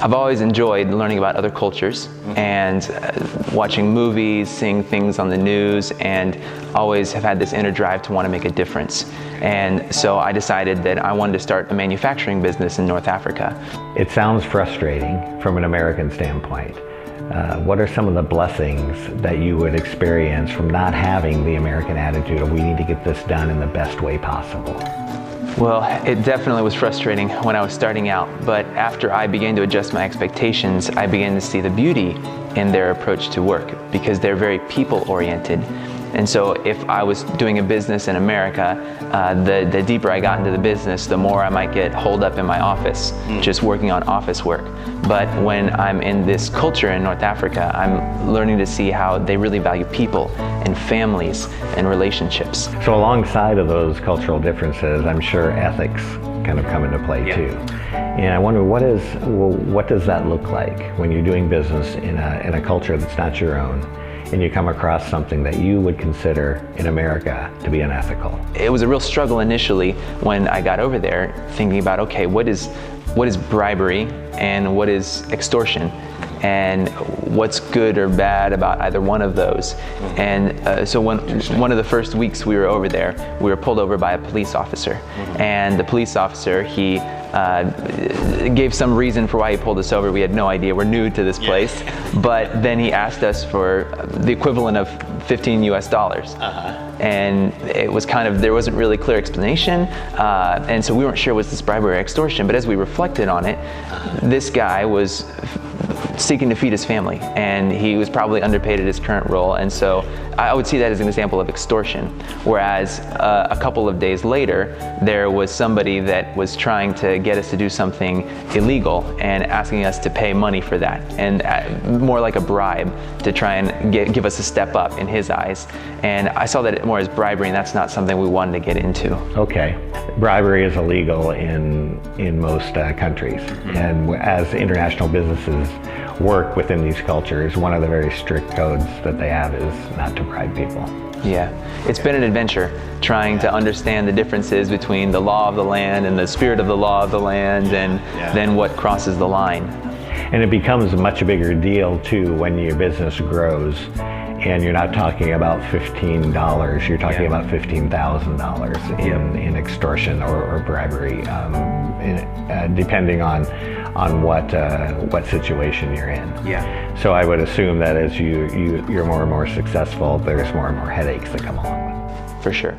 I've always enjoyed learning about other cultures and watching movies, seeing things on the news, and always have had this inner drive to want to make a difference. And so I decided that I wanted to start a manufacturing business in North Africa. It sounds frustrating from an American standpoint. What are some of the blessings that you would experience from not having the American attitude of we need to get this done in the best way possible? Well, it definitely was frustrating when I was starting out, but after I began to adjust my expectations, I began to see the beauty in their approach to work because they're very people-oriented. And so if I was doing a business in America, the deeper I got into the business, the more I might get holed up in my office, just working on office work. But when I'm in this culture in North Africa, I'm learning to see how they really value people and families and relationships. So alongside of those cultural differences, I'm sure ethics kind of come into play too. And I wonder, what does that look like when you're doing business in a culture that's not your own, and you come across something that you would consider in America to be unethical? It was a real struggle initially when I got over there, thinking about, okay, what is bribery and what is extortion? And what's good or bad about either one of those? And so one of the first weeks we were over there, we were pulled over by a police officer. And the police officer, he gave some reason for why he pulled us over. We had no idea. We're new to this place. But then he asked us for the equivalent of $15 US. And it was kind of, there wasn't really clear explanation. And so we weren't sure was this bribery or extortion. But as we reflected on it, this guy was seeking to feed his family, and he was probably underpaid at his current role, and so I would see that as an example of extortion. Whereas a couple of days later, there was somebody that was trying to get us to do something illegal and asking us to pay money for that, and more like a bribe to try and give us a step up in his eyes. And I saw that more as bribery, and that's not something we wanted to get into. Okay, bribery is illegal in most countries, and as international businesses work within these cultures, one of the very strict codes that they have is not to bribe people. Yeah, it's been an adventure trying to understand the differences between the law of the land and the spirit of the law of the land, and then what crosses the line. And it becomes a much bigger deal too when your business grows, and you're not talking about $15, you're talking about $15,000 in extortion or bribery, depending on what situation you're in. So I would assume that as you're more and more successful, there's more and more headaches that come along with it. For sure.